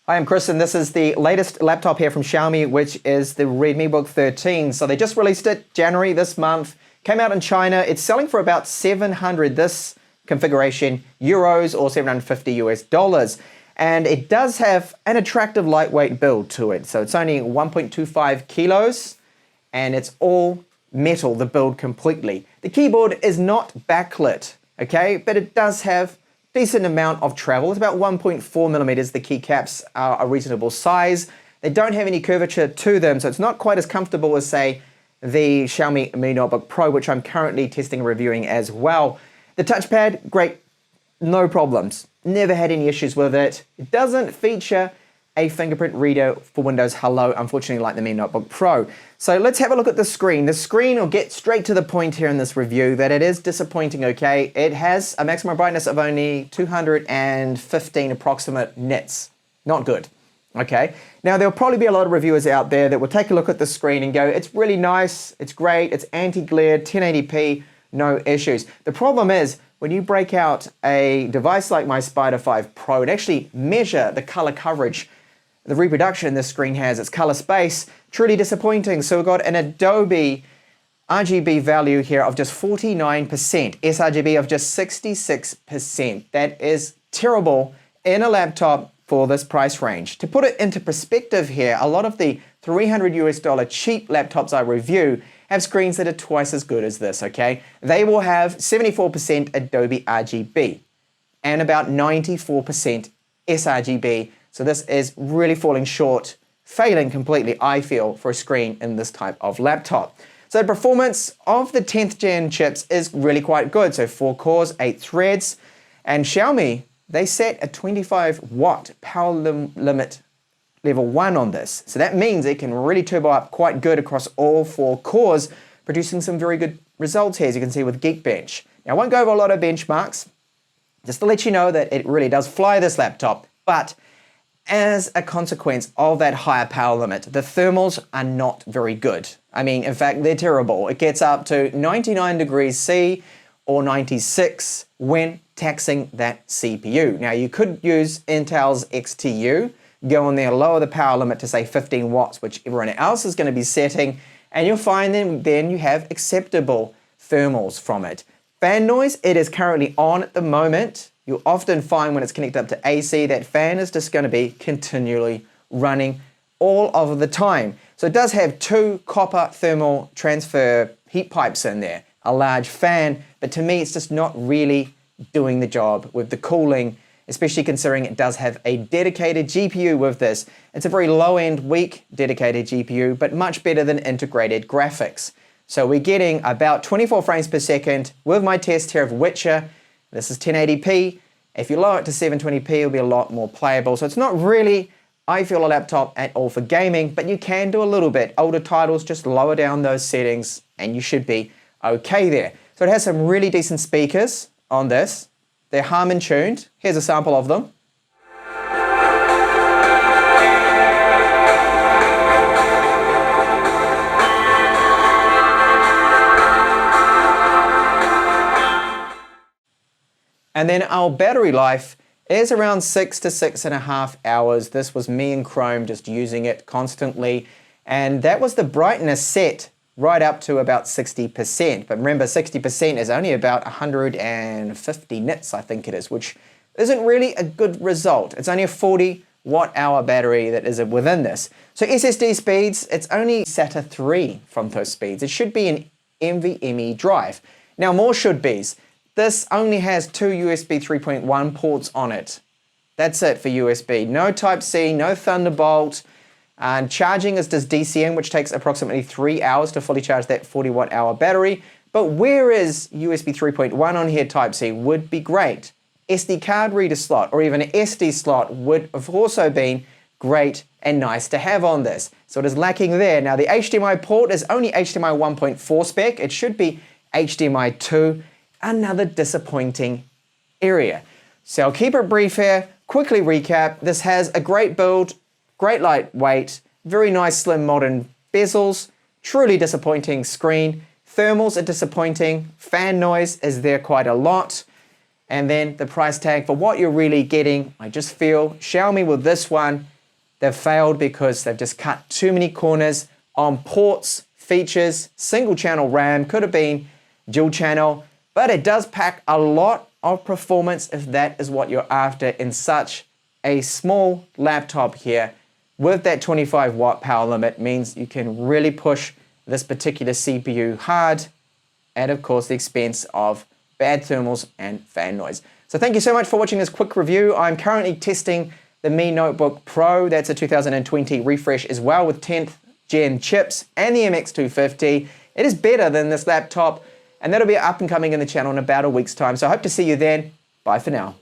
Hi, I'm Chris, and this is the latest laptop here from Xiaomi, which is the Redmibook 13. So they just released it January this month, came out in China. It's selling for about 700 this configuration euros or 750 US dollars. And it does have an attractive lightweight build to it. So it's only 1.25 kilos and it's all metal, the build completely. The keyboard is not backlit, okay, but it does have decent amount of travel. It's about 1.4 millimeters. The keycaps are a reasonable size. They don't have any curvature to them, so it's not quite as comfortable as, say, the Xiaomi Mi Notebook Pro, which I'm currently testing and reviewing as well. The touchpad, great, no problems. Never had any issues with it. It doesn't feature a fingerprint reader for Windows Hello, unfortunately, like the Mi Notebook Pro. So let's have a look at the screen. The screen will get straight to the point here in this review that it is disappointing, okay? It has a maximum brightness of only 215 approximate nits. Not good, okay? Now, there'll probably be a lot of reviewers out there that will take a look at the screen and go, it's really nice, it's great, it's anti-glare, 1080p, no issues. The problem is, when you break out a device like my Spider 5 Pro and actually measure the color coverage, the reproduction this screen has, its color space, truly disappointing. So we've got an Adobe RGB value here of just 49%, sRGB of just 66%. That is terrible in a laptop for this price range. To put it into perspective here, a lot of the 300 US dollar cheap laptops I review have screens that are twice as good as this, okay? They will have 74% Adobe RGB and about 94% sRGB. So this is really falling short, failing completely, I feel, for a screen in this type of laptop. So the performance of the 10th gen chips is really quite good. So 4 cores, 8 threads, and Xiaomi, they set a 25 watt power limit level 1 on this. So that means it can really turbo up quite good across all 4 cores, producing some very good results here, as you can see with Geekbench. Now I won't go over a lot of benchmarks, just to let you know that it really does fly this laptop, but as a consequence of that higher power limit, the thermals are not very good. I mean, in fact, they're terrible. It gets up to 99 degrees C or 96 when taxing that CPU. Now, you could use Intel's XTU, go on there, lower the power limit to say 15 watts, which everyone else is going to be setting, and you'll find then you have acceptable thermals from it. Fan noise, it is currently on at the moment. You'll often find when it's connected up to AC, that fan is just going to be continually running all of the time. So it does have 2 copper thermal transfer heat pipes in there, a large fan, but to me it's just not really doing the job with the cooling, especially considering it does have a dedicated GPU with this. It's a very low-end, weak dedicated GPU, but much better than integrated graphics. So we're getting about 24 frames per second with my test here of Witcher. This is 1080p. If you lower it to 720p, it'll be a lot more playable. So it's not really, I feel, a laptop at all for gaming, but you can do a little bit. Older titles, just lower down those settings and you should be okay there. So it has some really decent speakers on this. They're Harman tuned. Here's a sample of them. And then our battery life is around 6 to 6.5 hours. This was me and Chrome just using it constantly. And that was the brightness set right up to about 60%. But remember, 60% is only about 150 nits, I think it is, which isn't really a good result. It's only a 40 watt-hour battery that is within this. So SSD speeds, it's only SATA 3 from those speeds. It should be an NVMe drive. Now, more should-bes. This only has 2 USB 3.1 ports on it. That's it for USB. No Type-C, no Thunderbolt. And charging is just DCN, which takes approximately 3 hours to fully charge that 40 watt-hour battery. But where is USB 3.1 on here? Type-C would be great. SD card reader slot or even an SD slot would have also been great and nice to have on this. So it is lacking there. Now the HDMI port is only HDMI 1.4 spec. It should be HDMI 2. Another disappointing area. So I'll keep it brief here, quickly recap. This has a great build, great lightweight, very nice slim modern bezels, truly disappointing screen. Thermals are disappointing, fan noise is there quite a lot. And then the price tag for what you're really getting, I just feel Xiaomi with this one they've failed because they've just cut too many corners on ports, features. Single channel RAM could have been dual channel, but it does pack a lot of performance if that is what you're after in such a small laptop here. With that 25 watt power limit means you can really push this particular CPU hard, and of course the expense of bad thermals and fan noise. So thank you so much for watching this quick review. I'm currently testing the Mi Notebook Pro. That's a 2020 refresh as well with 10th gen chips and the MX250. It is better than this laptop, and that'll be up and coming in the channel in about a week's time. So I hope to see you then. Bye for now.